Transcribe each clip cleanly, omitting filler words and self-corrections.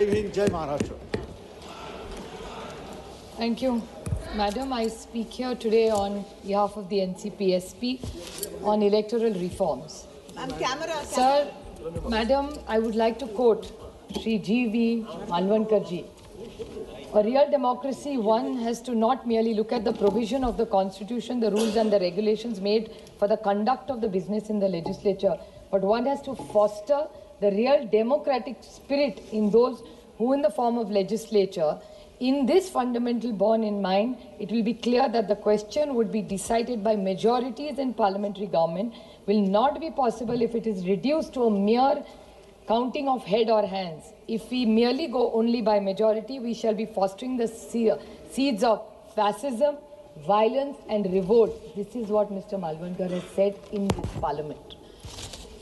Jai Maharashtra. Thank you. Madam, I speak here today on behalf of the NCPSP on electoral reforms. Sir, Madam, I would like to quote Shri G.V. Malvankar ji. A real democracy, one has to not merely look at the provision of the constitution, the rules and the regulations made for the conduct of the business in the legislature, but one has to foster the real democratic spirit in those who in the form of legislature. In this fundamental born in mind, it will be clear that the question would be decided by majorities in parliamentary government will not be possible if it is reduced to a mere counting of head or hands. If we merely go only by majority, we shall be fostering the seeds of fascism, violence and revolt. This is what Mr. Malvankar has said in this parliament.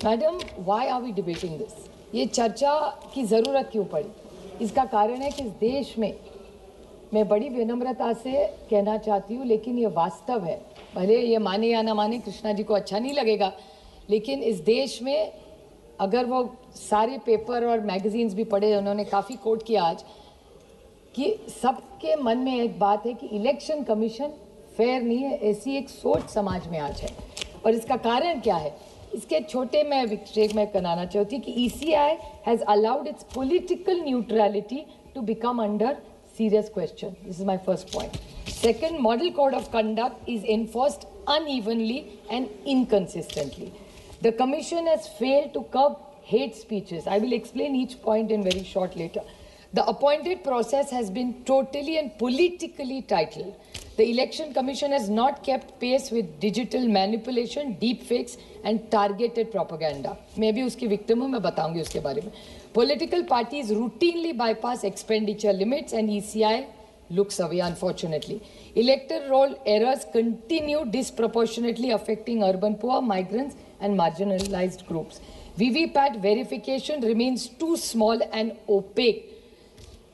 Madam, why are we debating this? ये चर्चा की ज़रूरत क्यों पड़ी? इसका कारण है कि इस देश में मैं बड़ी विनम्रता से कहना चाहती हूँ, लेकिन ये वास्तव है, भले ये माने या ना माने, कृष्णा जी को अच्छा नहीं लगेगा, लेकिन इस देश में अगर वो सारे पेपर और मैगजीन्स भी पढ़े, उन्होंने काफ़ी कोट किया आज कि सबके मन में एक बात है कि इलेक्शन कमीशन फेयर नहीं है, ऐसी एक सोच समाज में आज है। और इसका कारण क्या है? इसके छोटे मैं विक्षेप में कराना चाहती हूँ कि ECI has allowed its political neutrality to become under serious question. This is my first point. Second, model code of conduct is enforced unevenly and inconsistently. The commission has failed to curb hate speeches. I will explain each point in very short later. The appointed process has been totally and politically titled. The Election Commission has not kept pace with digital manipulation, deepfakes and targeted propaganda. मैं भी उसकी victim हूँ, मैं बताऊंगी उसके बारे में. Political parties routinely bypass expenditure limits and ECI looks away, unfortunately. Electoral roll errors continue disproportionately affecting urban poor, migrants and marginalized groups. VVPAT verification remains too small and opaque.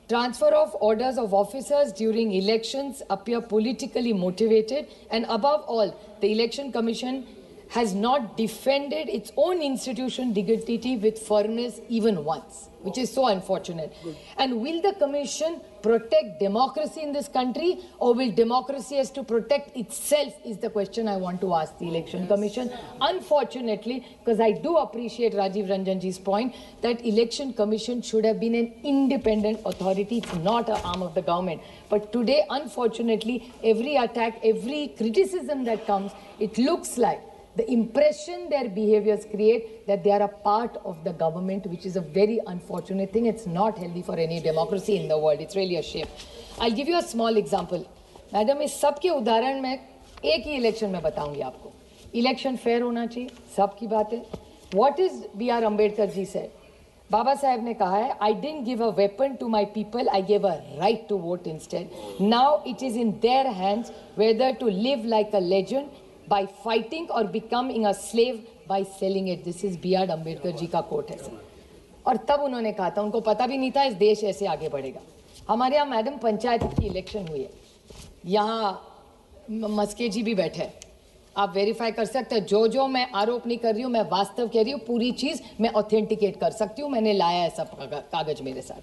Transfer of orders of officers during elections appear politically motivated, and above all, the Election Commission has not defended its own institution dignity with firmness even once, which is so unfortunate. And will the Commission protect democracy in this country, or will democracy has to protect itself, is the question I want to ask the Election Commission. Unfortunately, because I do appreciate Rajiv Ranjanji's point that Election Commission should have been an independent authority. It's not an arm of the government. But today, unfortunately, every attack, every criticism that comes, it looks like the impression their behaviors create that they are a part of the government, which is a very unfortunate thing. It's not healthy for any democracy in the world. It's really a shame. I'll give you a small example. Madam, इस सब के उदाहरण मैं एक ही election में बताऊंगी आपको. Election fair होना चाहिए, सब की बात है. What is B.R. Ambedkar ji said? बाबा साहब ने कहा है, I didn't give a weapon to my people, I gave a right to vote instead. Now it is in their hands whether to live like a legend by fighting or becoming a slave by selling it. This is B.R. Ambedkar जी का coat है sir. और तब उन्होंने कहा था, उनको पता भी नहीं था इस देश ऐसे आगे बढ़ेगा. हमारे यहाँ मैडम पंचायत की इलेक्शन हुई है, यहाँ मस्के जी भी बैठे हैं, आप वेरीफाई कर सकते हैं. जो मैं आरोप नहीं कर रही हूँ, मैं वास्तव कह रही हूँ, पूरी चीज़ मैं ऑथेंटिकेट कर सकती हूँ. मैंने लाया है सब कागज मेरे साथ.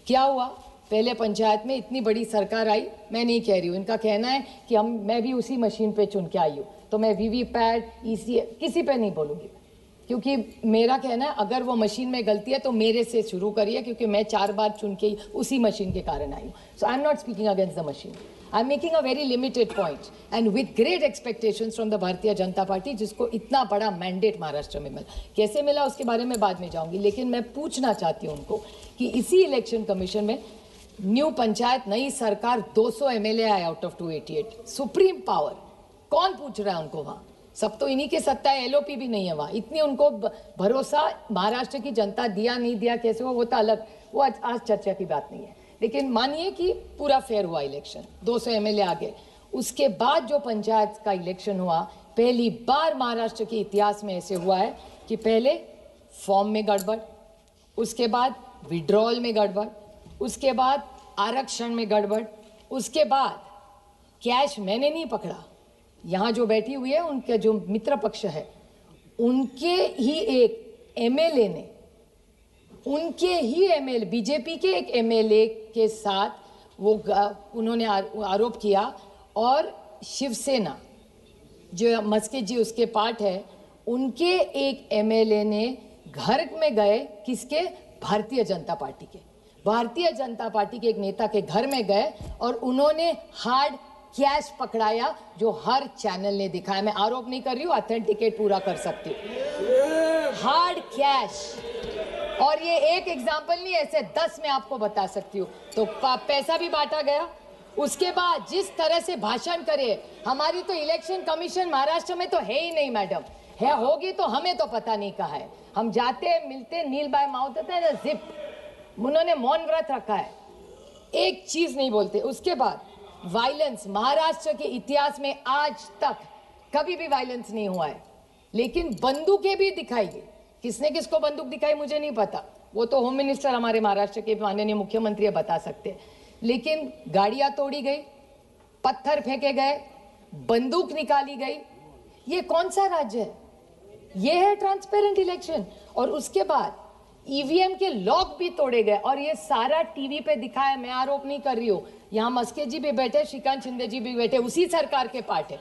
क्या हुआ? पहले पंचायत में इतनी बड़ी सरकार आई, मैं नहीं कह रही हूँ, इनका कहना है कि मैं भी उसी मशीन पे चुन के आई हूँ, तो मैं VVPAT ECI किसी पे नहीं बोलूँगी, क्योंकि मेरा कहना है अगर वो मशीन में गलती है तो मेरे से शुरू करिए, क्योंकि मैं 4 बार चुन के उसी मशीन के कारण आई हूँ. So I am not speaking against the machine. I am making a very limited point and with great expectations from the Bharatiya Janata party, जिसको इतना बड़ा मैंडेट महाराष्ट्र में मिला. कैसे मिला उसके बारे में बाद में जाऊँगी, लेकिन मैं पूछना चाहती हूँ उनको कि इसी इलेक्शन कमीशन में न्यू पंचायत, नई सरकार, 200 MLA आए आउट ऑफ 288, सुप्रीम पावर. कौन पूछ रहा है उनको वहाँ? सब तो इन्हीं के सत्ता है, LOP भी नहीं है वहाँ. इतनी उनको भरोसा महाराष्ट्र की जनता दिया नहीं दिया, कैसे वो तो अलग, वो आज चर्चा की बात नहीं है. लेकिन मानिए कि पूरा फेयर हुआ इलेक्शन, 200 MLA आ गए. उसके बाद जो पंचायत का इलेक्शन हुआ, पहली बार महाराष्ट्र के इतिहास में ऐसे हुआ है कि पहले फॉर्म में गड़बड़, उसके बाद विड्रॉल में गड़बड़, उसके बाद आरक्षण में गड़बड़, उसके बाद कैश मैंने नहीं पकड़ा, यहाँ जो बैठी हुई है उनके जो मित्र पक्ष है उनके ही एक MLA ने उनके ही एमएलए, बीजेपी के एक एमएलए के साथ वो उन्होंने आरोप किया, और शिवसेना जो मस्के जी उसके पार्ट है, उनके एक एमएलए ने घर में गए, किसके? भारतीय जनता पार्टी के, भारतीय जनता पार्टी के एक नेता के घर में गए और उन्होंने हार्ड कैश पकड़ाया, जो हर चैनल ने दिखाया। मैं आरोप नहीं कर रही हूँ, ऑथेंटिकेट पूरा कर सकती हूँ। हार्ड कैश, और ये एक एग्जाम्पल नहीं, ऐसे 10 में आपको बता सकती हूँ। तो पैसा भी बांटा गया। उसके बाद जिस तरह से भाषण करे, हमारी तो इलेक्शन कमीशन महाराष्ट्र में तो है ही नहीं मैडम, है होगी तो हमें तो पता नहीं कहा है। हम जाते मिलते नील बाय माउथ होता है ना, जिप, उन्होंने मौन व्रत रखा है, एक चीज नहीं बोलते। उसके बाद वायलेंस, महाराष्ट्र के इतिहास में आज तक कभी भी वायलेंस नहीं हुआ है, लेकिन बंदूकें भी दिखाई गई। किसने किसको बंदूक दिखाई मुझे नहीं पता, वो तो होम मिनिस्टर हमारे महाराष्ट्र के माननीय मुख्यमंत्री बता सकते हैं। लेकिन गाड़ियां तोड़ी गई, पत्थर फेंके गए, बंदूक निकाली गई। ये कौन सा राज्य है? ये है ट्रांसपेरेंट इलेक्शन। और उसके बाद ईवीएम के लॉक भी तोड़े गए, और ये सारा टीवी पे दिखाया। मैं आरोप नहीं कर रही हूँ, यहाँ मस्के जी भी बैठे, श्रीकांत शिंदे जी भी बैठे, उसी सरकार के पार्ट है,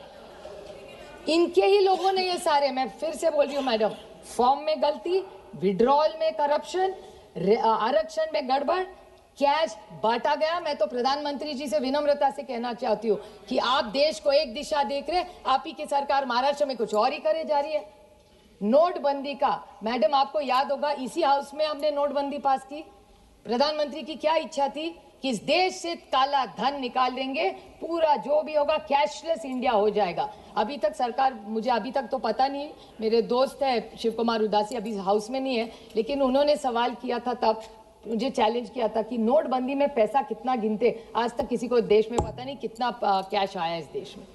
इनके ही लोगों ने ये सारे, मैं फिर से बोल रही हूँ मैडम, फॉर्म में गलती, विड्रॉल में करप्शन, आरक्षण में गड़बड़, कैश बांटा गया। मैं तो प्रधानमंत्री जी से विनम्रता से कहना चाहती हूँ कि आप देश को एक दिशा देख रहे, आप ही की सरकार महाराष्ट्र में कुछ और ही करे जा रही है। नोटबंदी का मैडम आपको याद होगा, इसी हाउस में हमने नोटबंदी पास की। प्रधानमंत्री की क्या इच्छा थी कि इस देश से काला धन निकाल देंगे, पूरा जो भी होगा कैशलेस इंडिया हो जाएगा। अभी तक सरकार, मुझे अभी तक तो पता नहीं, मेरे दोस्त है शिव कुमार उदासी अभी हाउस में नहीं है, लेकिन उन्होंने सवाल किया था, तब मुझे चैलेंज किया था कि नोटबंदी में पैसा कितना गिनते, आज तक किसी को देश में पता नहीं कितना कैश आया इस देश में।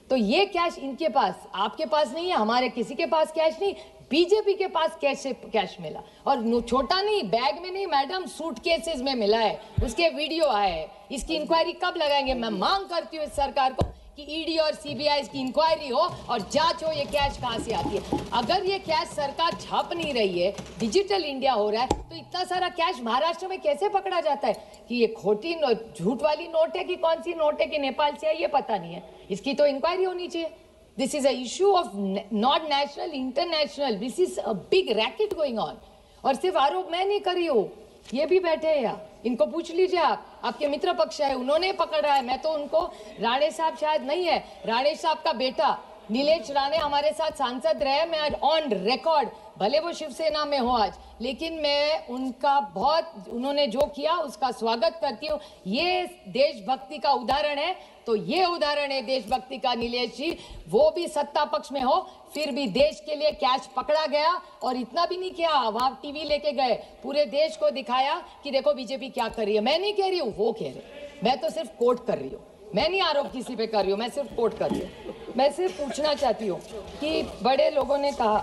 तो ये कैश इनके पास, आपके पास नहीं है, हमारे किसी के पास कैश नहीं, बीजेपी के पास कैश से कैश मिला। और छोटा नहीं, बैग में नहीं मैडम, सूटकेसेस में मिला है, उसके वीडियो आए हैं। इसकी इंक्वायरी कब लगाएंगे? मैं मांग करती हूँ इस सरकार को कि ईडी और सीबीआई की इंक्वायरी हो और जांच हो, ये कैश कहां से आती है। अगर ये कैश सरकार छाप नहीं रही है, डिजिटल इंडिया हो रहा है, तो इतना सारा कैश महाराष्ट्र में कैसे पकड़ा जाता है? कि ये खोटी झूठ वाली नोट है कि कौन सी नोट है, कि नेपाल से है, ये पता नहीं है। इसकी तो इंक्वायरी होनी चाहिए। This is a issue of not national, international, this is a big racket going on. और सिर्फ आरोप मैं नहीं कर रही हूँ, ये भी बैठे हैं यहाँ, इनको पूछ लीजिए आप, आपके मित्र पक्ष है, उन्होंने पकड़ा है। मैं तो उनको, राणे साहब शायद नहीं है, राणे साहब का बेटा नीलेश राणे हमारे साथ सांसद रहे, मैं ऑन रिकॉर्ड, भले वो शिवसेना में हो आज, लेकिन मैं उनका बहुत, उन्होंने जो किया उसका स्वागत करती हूँ। ये देशभक्ति का उदाहरण है, तो ये उदाहरण है देशभक्ति का नीलेश जी। वो भी सत्ता पक्ष में हो, फिर भी देश के लिए कैश पकड़ा गया। और इतना भी नहीं किया, वहां टीवी लेके गए, पूरे देश को दिखाया कि देखो बीजेपी क्या कर रही है। मैं नहीं कह रही हूँ, वो कह रहे, मैं तो सिर्फ कोट कर रही हूँ, मैं नहीं आरोप किसी पे कर रही हूँ, मैं सिर्फ कोट कर रही हूँ। मैं सिर्फ पूछना चाहती हूँ कि बड़े लोगों ने कहा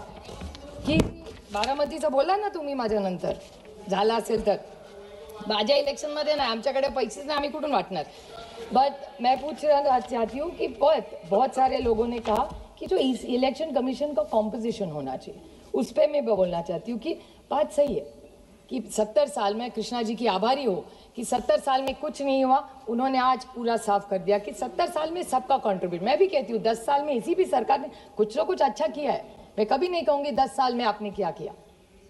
की बारामतीचं बोला ना तुम्ही माझ्यानंतर, झाला असेल तर माझ्या इलेक्शनमध्ये नाही, आमच्याकडे पैसेच नाही, आम्ही कुठून वाटणार। बट मैं पूछना चाहती हूँ कि बहुत सारे लोगों ने कहा कि जो इस इलेक्शन कमीशन का कॉम्पोजिशन होना चाहिए, उस पर मैं बोलना चाहती हूँ कि बात सही है कि 70 साल में, कृष्णा जी की आभारी हो कि 70 साल में कुछ नहीं हुआ, उन्होंने आज पूरा साफ कर दिया कि 70 साल में सबका कंट्रीब्यूट। मैं भी कहती हूँ 10 साल में इसी भी सरकार ने कुछ ना कुछ अच्छा किया है। मैं कभी नहीं कहूँगी 10 साल में आपने क्या किया।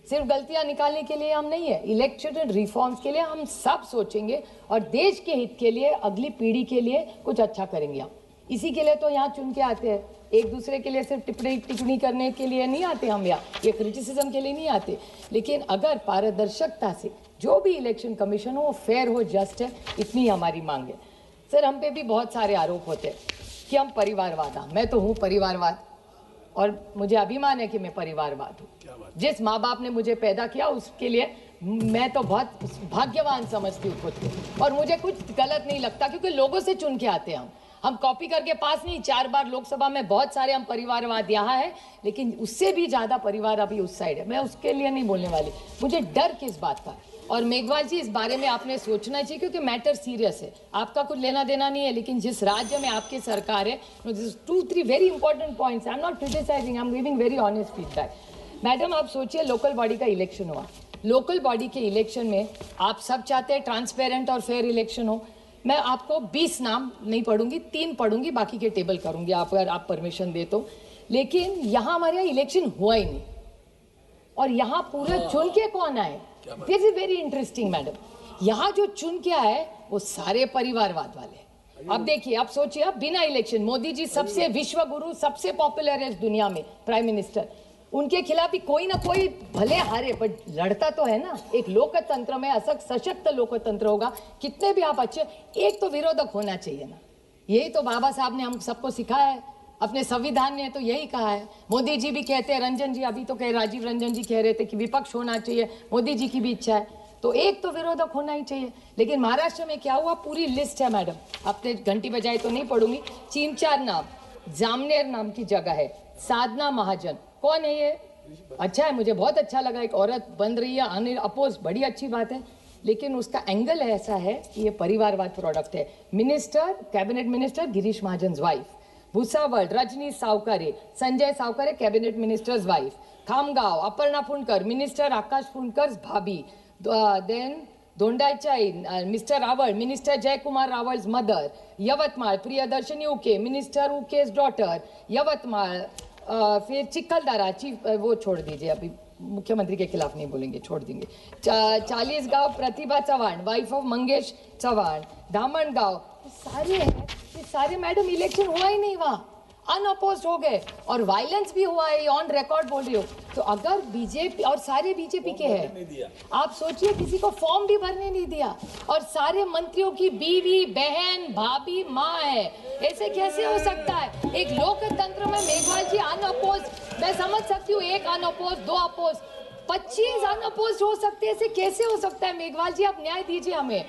सिर्फ गलतियां निकालने के लिए हम नहीं है, इलेक्शन रिफॉर्म्स के लिए हम सब सोचेंगे और देश के हित के लिए, अगली पीढ़ी के लिए कुछ अच्छा करेंगे हम। इसी के लिए तो यहाँ चुन के आते हैं, एक दूसरे के लिए सिर्फ टिप्पणी करने के लिए नहीं आते हम यहाँ, ये क्रिटिसिज्म के लिए नहीं आते। लेकिन अगर पारदर्शिता से जो भी इलेक्शन कमीशन हो वो फेयर हो, जस्ट है, इतनी हमारी मांग है। सर हम पे भी बहुत सारे आरोप होते हैं कि हम परिवारवाद, मैं तो हूँ परिवारवाद और मुझे अभिमान है कि मैं परिवारवाद हूँ। जिस माँ बाप ने मुझे पैदा किया उसके लिए मैं तो बहुत भाग्यवान समझती हूँ खुद को, और मुझे कुछ गलत नहीं लगता क्योंकि लोगों से चुन के आते हैं हम कॉपी करके पास नहीं। 4 बार लोकसभा में बहुत सारे हम परिवारवाद यहाँ है, लेकिन उससे भी ज्यादा परिवार अभी उस साइड है। मैं उसके लिए नहीं बोलने वाली, मुझे डर किस बात का। और मेघवाल जी इस बारे में आपने सोचना चाहिए क्योंकि मैटर सीरियस है, आपका कुछ लेना देना नहीं है, लेकिन जिस राज्य में आपकी सरकार है, 2-3 very important points, I am not criticising, I am giving very honest feedback. Madam आप सोचिए, लोकल बॉडी का इलेक्शन हुआ, लोकल बॉडी के इलेक्शन में आप सब चाहते हैं ट्रांसपेरेंट और फेयर इलेक्शन हो। मैं आपको 20 नाम नहीं पढ़ूंगी, 3 पढ़ूंगी, बाकी के टेबल करूंगी आप अगर आप परमिशन दे तो। लेकिन यहाँ हमारे यहाँ इलेक्शन हुआ ही नहीं और यहाँ पूरा चुन के कौन आए, this is very interesting madam. यहाँ जो चुन के आए वो सारे परिवारवाद वाले। अब देखिए, अब सोचिए, अब बिना इलेक्शन मोदी जी सबसे विश्व गुरु, सबसे पॉपुलर है इस दुनिया में प्राइम मिनिस्टर, उनके खिलाफ भी कोई ना कोई भले हारे पर लड़ता तो है ना। एक लोकतंत्र में सशक्त लोकतंत्र होगा, कितने भी आप अच्छे, एक तो विरोधक होना चाहिए ना। यही तो बाबा साहब ने हम सबको सिखाया है, अपने संविधान ने तो यही कहा है। मोदी जी भी कहते हैं, रंजन जी अभी तो कह, राजीव रंजन जी कह रहे थे कि विपक्ष होना चाहिए, मोदी जी की भी इच्छा है, तो एक तो विरोधक होना ही चाहिए। लेकिन महाराष्ट्र में क्या हुआ, पूरी लिस्ट है मैडम, आपने घंटी बजाई तो नहीं पढ़ूंगी। 3-4 नाम, जामनेर नाम की जगह है, साधना महाजन, कौन है ये? अच्छा है, मुझे बहुत अच्छा लगा, एक औरत बन रही है अपोज, बड़ी अच्छी बात है। लेकिन उसका एंगल ऐसा है कि ये परिवारवाद प्रोडक्ट है। Minister, cabinet minister Girish Mahajan wife, Bhusawal Rajani Savkare, Sanjay Savkare cabinet ministers wife, Khamgaon Aparna Phundkar, minister Akash Phundkar भाभी, then Dondaicha mister Rawal, minister Jaykumar Rawal's mother, Yavatmal Priyadarshini Uike, minister उके's daughter, Yavatmal, फिर चिखलदरा चीफ, वो छोड़ दीजिए, अभी मुख्यमंत्री के खिलाफ नहीं बोलेंगे, छोड़ देंगे। 40गांव प्रतिभा चव्हाण, वाइफ ऑफ मंगेश चव्हाण, धामणगांव, सारे हैं, ये सारे मैडम इलेक्शन हुआ ही नहीं, वहाँ अनअपोज्ड हो गए और वायलेंस भी हुआ है, ऑन रिकॉर्ड बोल रही हो। तो अगर बीजेपी, और सारे बीजेपी के हैं, आप सोचिए किसी को फॉर्म भी भरने नहीं दिया और सारे मंत्रियों की बीवी, बहन, भाभी, माँ है, ऐसे कैसे हो सकता है एक लोकतंत्र में? मेघवाल जी अनअपोज्ड, मैं समझ सकती हूँ, 1 अनअपोज्ड, 2 अपोज, 25 अनअपोज्ड हो सकते हैं, ऐसे कैसे हो सकता है? मेघवाल जी आप न्याय दीजिए हमें,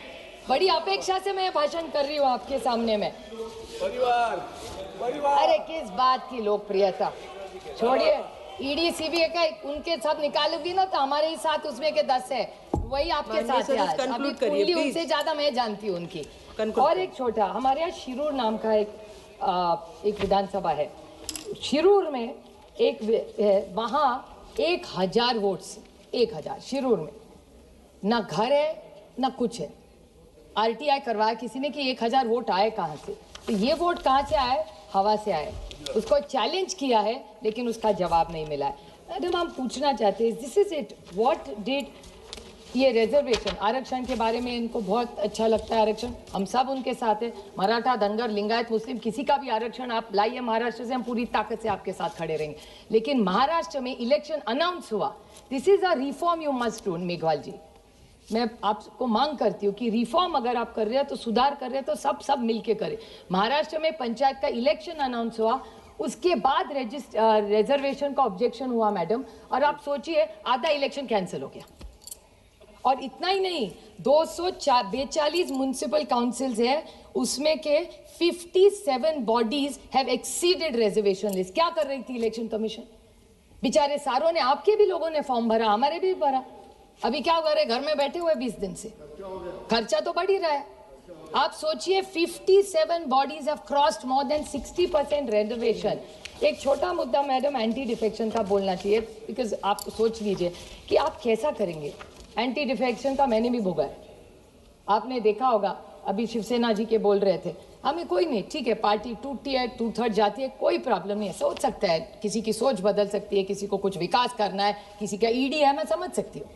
बड़ी अपेक्षा से मैं भाषण कर रही हूँ आपके सामने में। अरे किस बात की लोकप्रियता, छोड़िए, ईडी सीबीआई का उनके साथ निकालूंगी ना तो हमारे ही साथ उसमें के 10 है, वही आपके साथ है। अभी कुंडली उनसे ज्यादा मैं जानती हूँ उनकी। और एक छोटा, हमारे यहाँ शिरूर नाम का एक विधानसभा है, शिरूर में एक है, वहाँ 1000 वोट्स, 1000 शिरूर में, ना घर है ना कुछ है। आरटीआई करवाया किसी ने कि 1000 वोट आए कहाँ से, तो ये वोट कहाँ से आए? हवा से आए। उसको चैलेंज किया है लेकिन उसका जवाब नहीं मिला है। मैडम हम पूछना चाहते हैं, this is it, what did ये रिजर्वेशन, आरक्षण के बारे में इनको बहुत अच्छा लगता है आरक्षण, हम सब उनके साथ हैं, मराठा, धनगर, लिंगायत, मुस्लिम, किसी का भी आरक्षण आप लाइए महाराष्ट्र से, हम पूरी ताकत से आपके साथ खड़े रहेंगे। लेकिन महाराष्ट्र में इलेक्शन अनाउंस हुआ, this is a reform you must do. Meghwal ji, मैं आपको मांग करती हूँ कि रिफॉर्म अगर आप कर रहे हैं तो सुधार कर रहे हैं तो सब मिलके करें। महाराष्ट्र में पंचायत का इलेक्शन अनाउंस हुआ, उसके बाद रिजर्वेशन का ऑब्जेक्शन हुआ मैडम, और आप सोचिए आधा इलेक्शन कैंसिल हो गया। और इतना ही नहीं, 242 म्युनिसिपल काउंसिल्स है, उसमें के 57 bodies have exceeded reservation list. क्या कर रही थी इलेक्शन कमीशन? बेचारे सारों ने, आपके भी लोगों ने फॉर्म भरा, हमारे भी भरा, अभी क्या कर रहे, घर में बैठे हुए 20 दिन से, खर्चा तो बढ़ ही रहा है। आप सोचिए 57 bodies have crossed more than 60% reservation. एक छोटा मुद्दा मैडम एंटी डिफेक्शन का बोलना चाहिए, बिकॉज आप सोच लीजिए कि आप कैसा करेंगे। एंटी डिफेक्शन का मैंने भी भोगा है, आपने देखा होगा, अभी शिवसेना जी के बोल रहे थे, हमें कोई नहीं, ठीक है पार्टी टूटती है, 2/3 जाती है, कोई प्रॉब्लम नहीं है, सोच सकता है, किसी की सोच बदल सकती है, किसी को कुछ विकास करना है, किसी का ईडी है, मैं समझ सकती हूँ।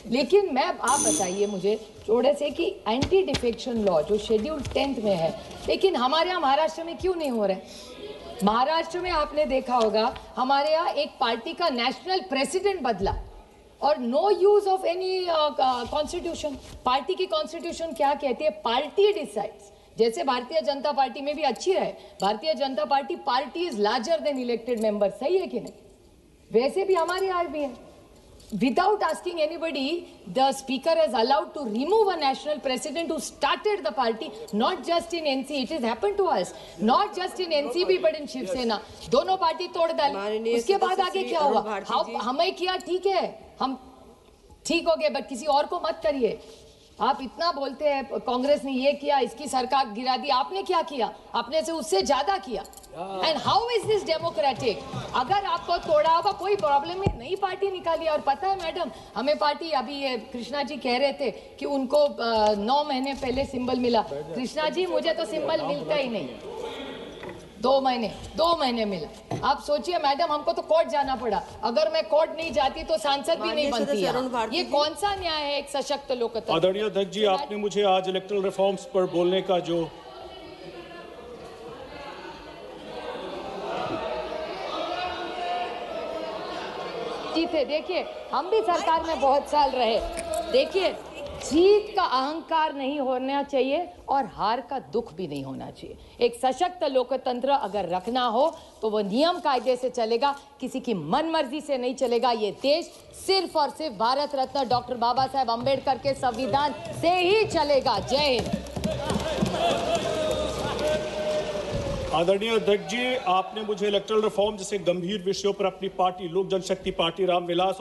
लेकिन मैं, आप बताइए मुझे थोड़े से कि एंटी डिफेक्शन लॉ जो शेड्यूल 10th में है, लेकिन हमारे यहाँ महाराष्ट्र में क्यों नहीं हो रहा है? महाराष्ट्र में आपने देखा होगा, हमारे यहाँ एक पार्टी का नेशनल प्रेसिडेंट बदला और no use of any constitution. Party की कॉन्स्टिट्यूशन क्या कहती है? Party decides. जैसे भारतीय जनता पार्टी में भी अच्छी है, भारतीय Janata party is larger than elected member, सही है कि नहीं? वैसे भी हमारे यहाँ भी है। Without asking anybody, the speaker has allowed to remove a national president who started the party, not just in NC, it has happened to us, not just in NCP but in Shiv Sena, दोनों party तोड़ डाली। उसके बाद आगे क्या हुआ? हमें किया, ठीक है, हम ठीक हो गए, बट किसी और को मत करिए। आप इतना बोलते हैं कांग्रेस ने ये किया, इसकी सरकार गिरा दी, आपने क्या किया? आपने से उससे ज्यादा किया। And how is this democratic? अगर आपको तोड़ा होगा कोई प्रॉब्लम नहीं, नई पार्टी निकाली। और पता है मैडम, हमें पार्टी अभी ये कृष्णा जी कह रहे थे कि उनको 9 महीने पहले सिंबल मिला। कृष्णा जी मुझे तो सिंबल मिलता ही नहीं, 2 महीने मिला। आप सोचिए मैडम, हमको तो कोर्ट जाना पड़ा। अगर मैं कोर्ट नहीं जाती तो सांसद भी नहीं बनती। ये कौन सा न्याय है एक सशक्त लोकतंत्र? आदरणीय अध्यक्ष जी, आपने मुझे आज इलेक्टरल रिफॉर्म्स पर बोलने का जो थे, देखिए हम भी सरकार में बहुत साल रहे। देखिए, जीत का अहंकार नहीं होना चाहिए और हार का दुख भी नहीं होना चाहिए। एक सशक्त लोकतंत्र अगर रखना हो तो वो नियम कायदे से चलेगा, किसी की मनमर्जी से नहीं चलेगा। ये देश सिर्फ और सिर्फ भारत रत्न डॉक्टर बाबा साहेब अंबेडकर के संविधान से ही चलेगा। जय हिंद। आदरणीय अध्यक्ष जी, आपने मुझे इलेक्टरल रिफॉर्म जैसे गंभीर विषयों पर अपनी पार्टी लोक जनशक्ति पार्टी रामविलास